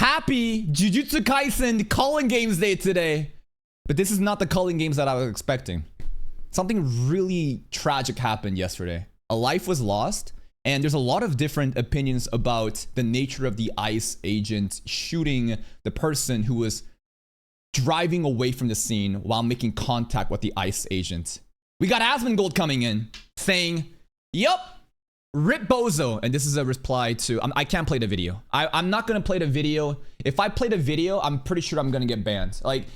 Happy Jujutsu Kaisen Culling Games Day today. But this is not the Culling Games that I was expecting. Something really tragic happened yesterday. A life was lost, and there's a lot of different opinions about the nature of the ICE agent shooting the person who was driving away from the scene while making contact with the ICE agent. We got Asmongold coming in saying, yup, rip bozo. And this is a reply to, I can't play the video. I'm not going to play the video. If I play the video, I'm pretty sure I'm going to get banned. Like,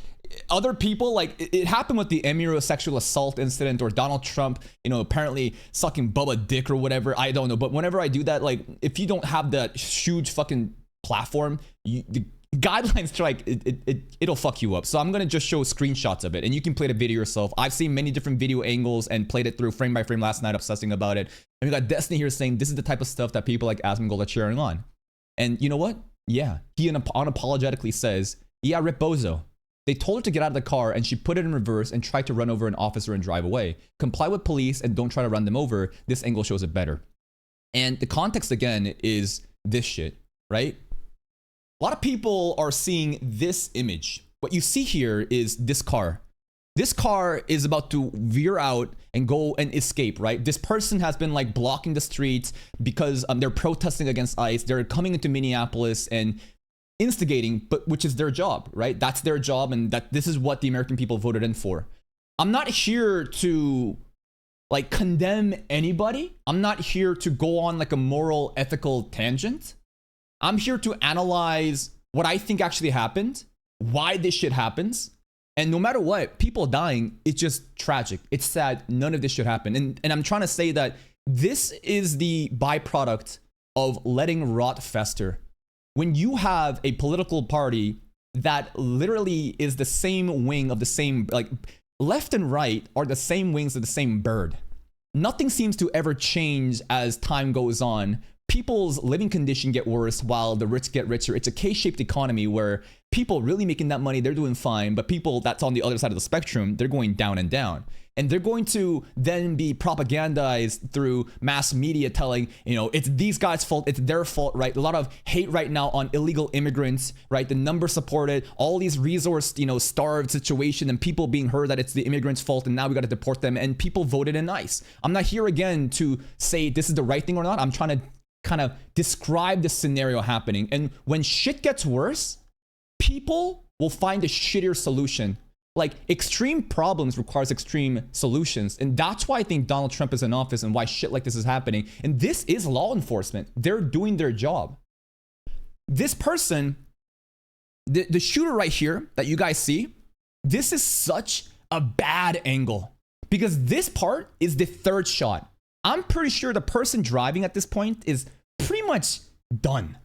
other people, like, it happened with the Emiro sexual assault incident, or Donald Trump, you know, apparently sucking Bubba dick or whatever. I don't know. But whenever I do that, like, if you don't have that huge fucking platform, the guidelines strike, it'll fuck you up. So I'm gonna just show screenshots of it, and you can play the video yourself. I've seen many different video angles and played it through frame by frame last night, obsessing about it. And we got Destiny here saying this is the type of stuff that people like Asmongold are cheering on. And you know what? Yeah, he unapologetically says, yeah, rip bozo. They told her to get out of the car, and she put it in reverse and tried to run over an officer and drive away. Comply with police and don't try to run them over. This angle shows it better. And the context again is this shit, right? A lot of people are seeing this image. What you see here is this car. This car is about to veer out and go and escape, right? This person has been like blocking the streets because they're protesting against ICE. They're coming into Minneapolis and instigating, but which is their job, right? That's their job, and that this is what the American people voted in for. I'm not here to like condemn anybody. I'm not here to go on like a moral, ethical tangent. I'm here to analyze what I think actually happened, why this shit happens. And no matter what, people dying, it's just tragic. It's sad. None of this should happen. And I'm trying to say that this is the byproduct of letting rot fester. When you have a political party that literally is the same wing of the same, like left and right are the same wings of the same bird. Nothing seems to ever change as time goes on. People's living condition get worse while the rich get richer. It's a K-shaped economy where people really making that money, they're doing fine, but people that's on the other side of the spectrum, they're going down and down. And they're going to then be propagandized through mass media telling, you know, it's these guys' fault, it's their fault, right? A lot of hate right now on illegal immigrants, right? The number supported, all these resource, you know, starved situation, and people being heard that it's the immigrants' fault and now we got to deport them, and people voted in ICE. I'm not here again to say this is the right thing or not. I'm trying to kind of describe the scenario happening. And when shit gets worse, people will find a shittier solution. Like, extreme problems requires extreme solutions. And that's why I think Donald Trump is in office and why shit like this is happening. And this is law enforcement. They're doing their job. This person, the shooter right here that you guys see, this is such a bad angle because this part is the third shot. I'm pretty sure the person driving at this point is pretty much done.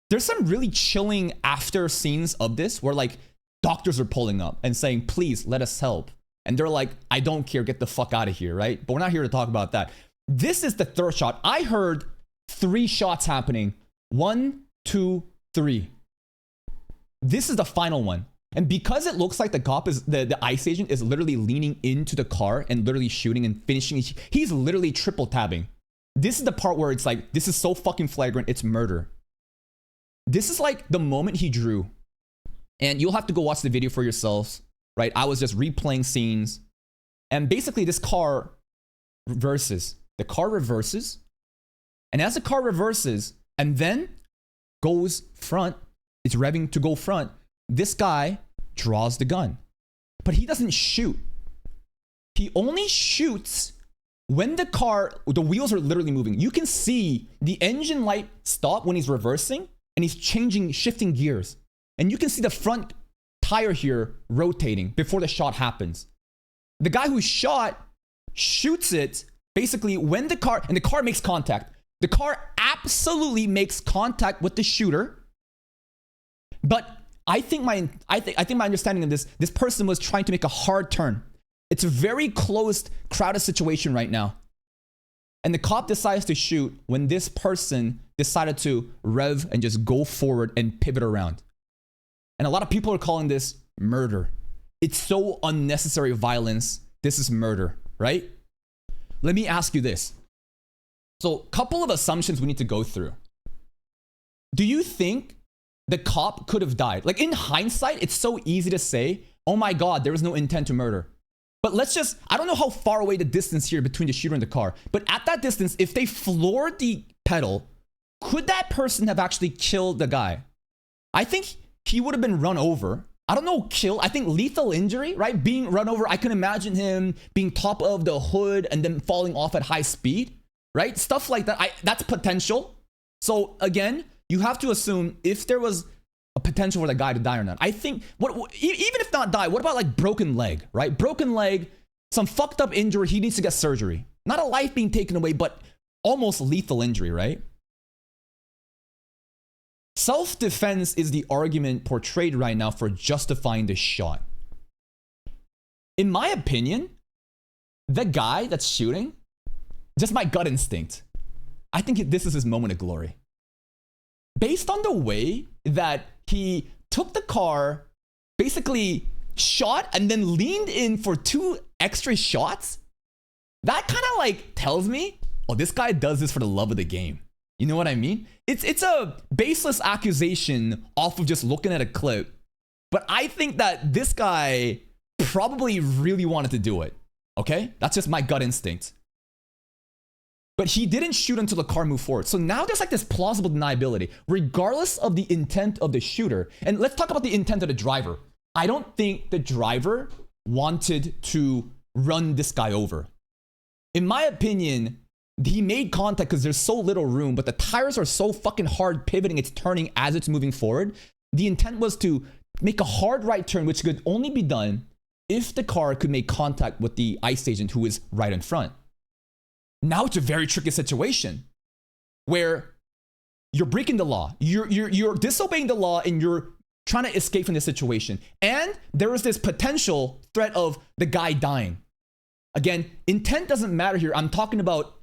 There's some really chilling after scenes of this where like doctors are pulling up and saying, please let us help. And they're like, I don't care, get the fuck out of here, right? But we're not here to talk about that. This is the third shot. I heard 3 shots happening. 1, 2, 3. This is the final one. And because it looks like the cop is, the ICE agent is literally leaning into the car and literally shooting and finishing, he's literally triple tabbing. This is the part where it's like, this is so fucking flagrant, it's murder. This is like the moment he drew. And you'll have to go watch the video for yourselves, right? I was just replaying scenes. And basically this car reverses. The car reverses. And as the car reverses and then goes front, it's revving to go front, this guy draws the gun. But he doesn't shoot. He only shoots when the wheels are literally moving. You can see the engine light stop when he's reversing and he's shifting gears. And you can see the front tire here rotating before the shot happens. The guy who shot shoots it basically when the car makes contact. The car absolutely makes contact with the shooter. But I think my understanding of this person was trying to make a hard turn. It's a very closed, crowded situation right now. And the cop decides to shoot when this person decided to rev and just go forward and pivot around. And a lot of people are calling this murder. It's so unnecessary violence. This is murder, right? Let me ask you this. So, couple of assumptions we need to go through. Do you think the cop could have died. Like in hindsight, it's so easy to say, oh my God, there was no intent to murder. But let's just, I don't know how far away the distance here between the shooter and the car, but at that distance, if they floored the pedal, could that person have actually killed the guy? I think he would have been run over. I don't know, kill. I think lethal injury, right? Being run over. I can imagine him being top of the hood and then falling off at high speed, right? Stuff like that. That's potential. So again, you have to assume if there was a potential for the guy to die or not. I think, even if not die, what about like broken leg, right? Broken leg, some fucked up injury, he needs to get surgery. Not a life being taken away, but almost lethal injury, right? Self-defense is the argument portrayed right now for justifying this shot. In my opinion, the guy that's shooting, just my gut instinct, I think this is his moment of glory. Based on the way that he took the car, basically shot and then leaned in for 2 extra shots, that kind of like tells me, oh, this guy does this for the love of the game. You know what I mean? It's a baseless accusation off of just looking at a clip. But I think that this guy probably really wanted to do it. Okay? That's just my gut instinct. But he didn't shoot until the car moved forward. So now there's like this plausible deniability, regardless of the intent of the shooter. And let's talk about the intent of the driver. I don't think the driver wanted to run this guy over. In my opinion, he made contact because there's so little room, but the tires are so fucking hard pivoting, it's turning as it's moving forward. The intent was to make a hard right turn, which could only be done if the car could make contact with the ICE agent who is right in front. Now it's a very tricky situation where you're breaking the law. You're disobeying the law and you're trying to escape from this situation. And there is this potential threat of the guy dying. Again, intent doesn't matter here. I'm talking about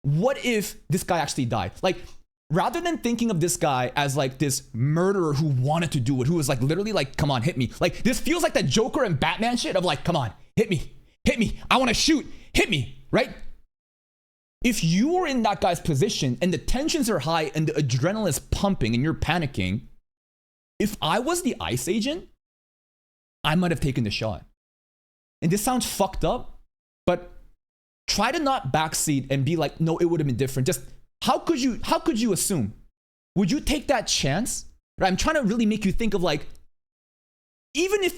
what if this guy actually died? Like, rather than thinking of this guy as like this murderer who wanted to do it, who was like literally like, come on, hit me. Like, this feels like that Joker and Batman shit of like, come on, hit me, I want to shoot, hit me, right? If you were in that guy's position and the tensions are high and the adrenaline is pumping and you're panicking, if I was the ICE agent, I might have taken the shot. And this sounds fucked up, but try to not backseat and be like, no, it would have been different. Just how could you assume? Would you take that chance? Right? I'm trying to really make you think of like, even if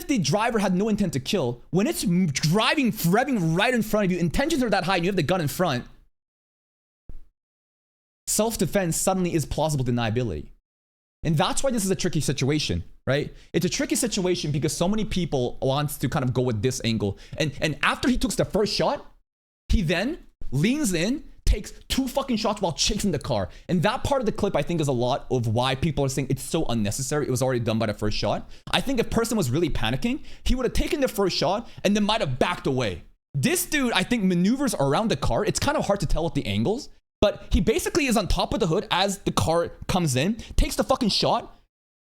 the driver had no intent to kill, when it's revving right in front of you, intentions are that high and you have the gun in front, self-defense suddenly is plausible deniability. And that's why this is a tricky situation, right? It's a tricky situation because so many people want to kind of go with this angle. And after he took the first shot, he then leans in, takes 2 fucking shots while chasing the car. And that part of the clip, I think, is a lot of why people are saying it's so unnecessary. It was already done by the first shot. I think if person was really panicking, he would have taken the first shot and then might have backed away. This dude, I think, maneuvers around the car. It's kind of hard to tell with the angles. But he basically is on top of the hood as the car comes in, takes the fucking shot,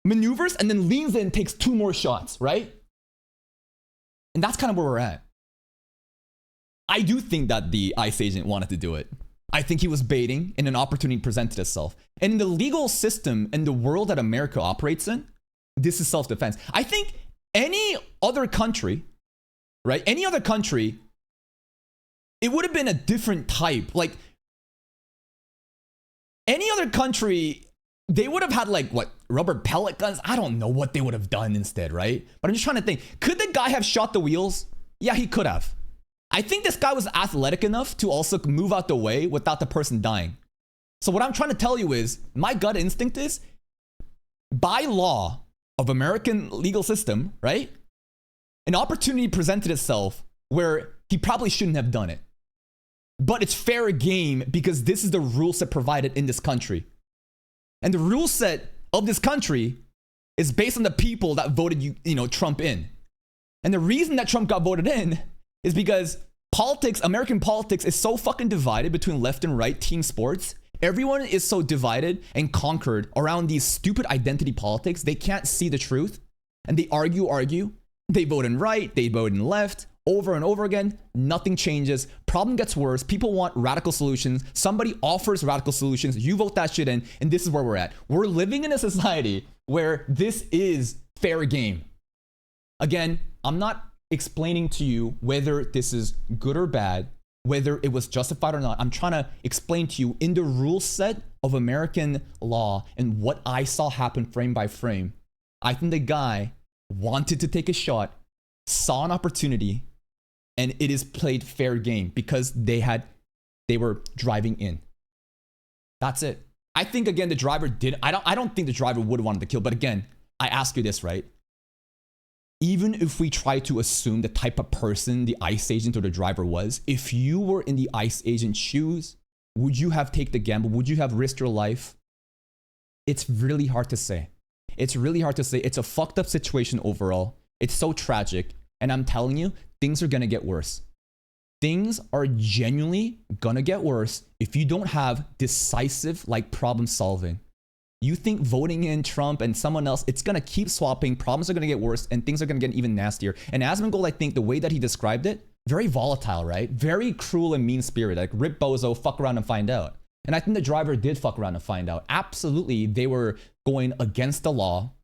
maneuvers, and then leans in, takes 2 more shots, right? And that's kind of where we're at. I do think that the ICE agent wanted to do it. I think he was baiting and an opportunity presented itself. And in the legal system and the world that America operates in, this is self-defense. I think any other country, right? Any other country, it would have been a different type. Like, any other country, they would have had like, what, rubber pellet guns? I don't know what they would have done instead, right? But I'm just trying to think. Could the guy have shot the wheels? Yeah, he could have. I think this guy was athletic enough to also move out the way without the person dying. So what I'm trying to tell you is, my gut instinct is, by law of American legal system, right? An opportunity presented itself where he probably shouldn't have done it. But it's fair game because this is the rule set provided in this country. And the rule set of this country is based on the people that voted Trump in. And the reason that Trump got voted in is because politics, American politics, is so fucking divided between left and right team sports. Everyone is so divided and conquered around these stupid identity politics. They can't see the truth. And they argue. They vote in right, they vote in left. over and over again. Nothing changes. Problem gets worse. People want radical solutions. Somebody offers radical solutions. You vote that shit in, and this is where we're at. We're living in a society where this is fair game. Again, I'm not explaining to you whether this is good or bad, whether it was justified or not. I'm trying to explain to you in the rule set of American law and what I saw happen frame by frame. I think the guy wanted to take a shot, saw an opportunity, and it is played fair game because they were driving in. That's it. I think again the driver did. I don't think the driver would have wanted to kill. But again, I ask you this, right? Even if we try to assume the type of person the ICE agent or the driver was, if you were in the ICE agent's shoes, would you have taken the gamble? Would you have risked your life? It's really hard to say. It's really hard to say. It's a fucked up situation overall. It's so tragic. And I'm telling you, things are gonna get worse. Things are genuinely gonna get worse if you don't have decisive problem solving. You think voting in Trump and someone else, it's gonna keep swapping, problems are gonna get worse, and things are gonna get even nastier. And Asmongold, I think the way that he described it, very volatile, right? Very cruel and mean-spirited, like rip bozo, fuck around and find out. And I think the driver did fuck around and find out. Absolutely, they were going against the law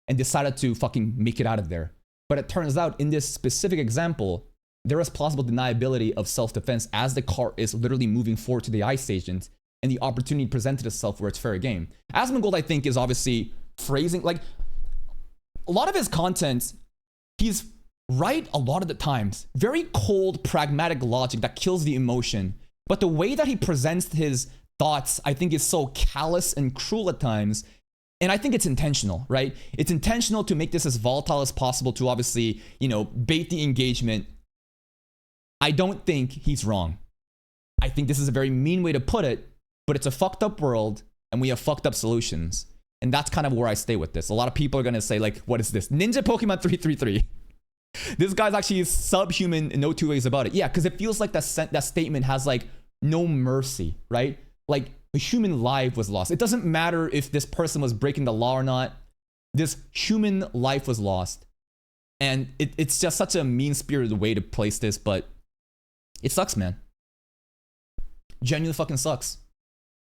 and decided to fucking make it out of there. But it turns out in this specific example, there is possible deniability of self-defense as the car is literally moving forward to the ICE agent, and the opportunity presented itself where it's fair game. Asmongold, I think, is obviously phrasing, like, a lot of his content, he's right a lot of the times. Very cold, pragmatic logic that kills the emotion. But the way that he presents his thoughts, I think, is so callous and cruel at times. And I think it's intentional, right? It's intentional to make this as volatile as possible to obviously, bait the engagement. I don't think he's wrong. I think this is a very mean way to put it, but it's a fucked up world and we have fucked up solutions. And that's kind of where I stay with this. A lot of people are going to say, like, what is this? Ninja Pokemon 333. This guy's actually subhuman in no two ways about it. Yeah, because it feels like that statement has, like, no mercy, right? Like, a human life was lost. It doesn't matter if this person was breaking the law or not. This human life was lost. And it's just such a mean-spirited way to place this, but it sucks, man. Genuinely fucking sucks.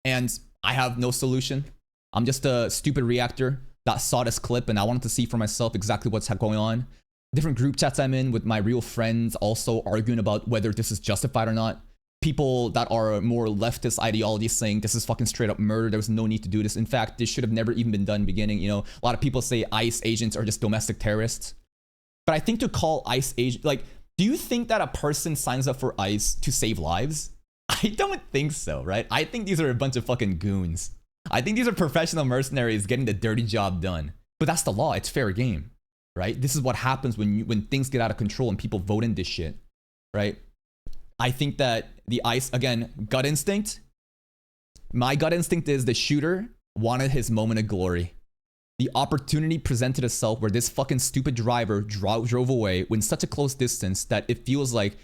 And I have no solution. I'm just a stupid reactor that saw this clip and I wanted to see for myself exactly what's going on. Different group chats I'm in with my real friends also arguing about whether this is justified or not. People that are more leftist ideology saying this is fucking straight up murder. There was no need to do this. In fact, this should have never even been done in the beginning. A lot of people say ICE agents are just domestic terrorists. But I think to call ICE agent, like, do you think that a person signs up for ICE to save lives? I don't think so, right? I think these are a bunch of fucking goons. I think these are professional mercenaries getting the dirty job done. But that's the law. It's fair game, right? This is what happens when things get out of control and people vote in this shit, right? I think that the ICE, again, gut instinct. My gut instinct is the shooter wanted his moment of glory. The opportunity presented itself where this fucking stupid driver drove away in such a close distance that it feels like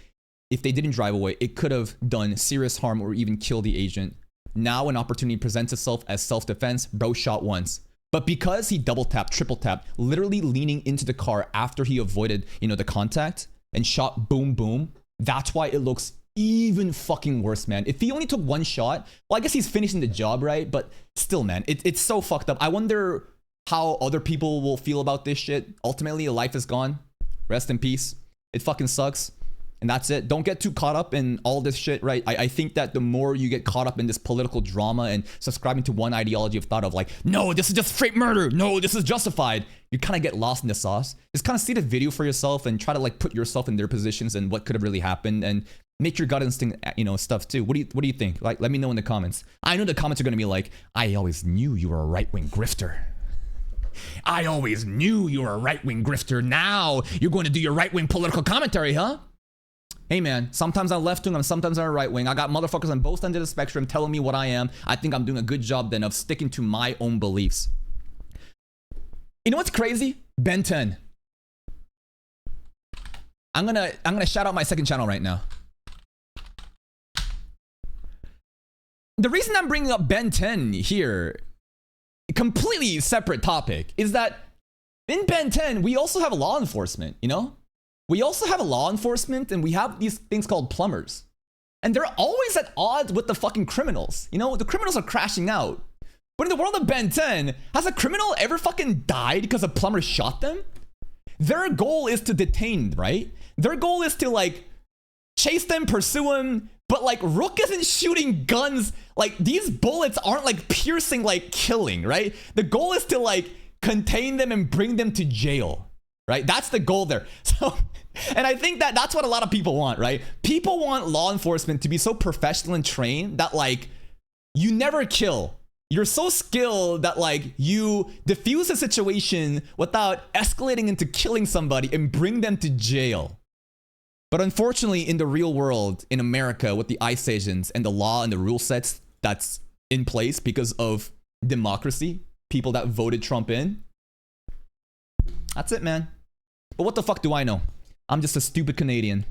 if they didn't drive away, it could have done serious harm or even killed the agent. Now an opportunity presents itself as self-defense. Bro shot once. But because he double tapped, triple tapped, literally leaning into the car after he avoided, the contact and shot boom, boom. That's why it looks even fucking worse, man. If he only took one shot, well, I guess he's finishing the job, right? But still, man, it's so fucked up. I wonder how other people will feel about this shit. Ultimately, a life is gone. Rest in peace. It fucking sucks. And that's it. Don't get too caught up in all this shit, right? I think that the more you get caught up in this political drama and subscribing to one ideology of thought of like, no, this is just straight murder. No, this is justified. You kind of get lost in the sauce. Just kind of see the video for yourself and try to like put yourself in their positions and what could have really happened and make your gut instinct, stuff too. What do you think? Like, let me know in the comments. I know the comments are going to be like, I always knew you were a right-wing grifter. I always knew you were a right-wing grifter. Now you're going to do your right-wing political commentary, huh? Hey man, sometimes I'm left wing, and sometimes I'm right wing. I got motherfuckers on both ends of the spectrum telling me what I am. I think I'm doing a good job then of sticking to my own beliefs. You know what's crazy? Ben 10. I'm gonna shout out my second channel right now. The reason I'm bringing up Ben 10 here, completely separate topic, is that in Ben 10 we also have law enforcement. we also have a law enforcement and we have these things called plumbers. And they're always at odds with the fucking criminals. You know, the criminals are crashing out. But in the world of Ben 10, has a criminal ever fucking died because a plumber shot them? Their goal is to detain, right? Their goal is to like chase them, pursue them. But like Rook isn't shooting guns. Like these bullets aren't like piercing, like killing, right? The goal is to like contain them and bring them to jail, right? That's the goal there. So, and I think that that's what a lot of people want, right? People want law enforcement to be so professional and trained that like you never kill. You're so skilled that like you diffuse a situation without escalating into killing somebody and bring them to jail. But unfortunately, in the real world, in America, with the ICE agents and the law and the rule sets that's in place because of democracy, people that voted Trump in, that's it, man. But what the fuck do I know? I'm just a stupid Canadian.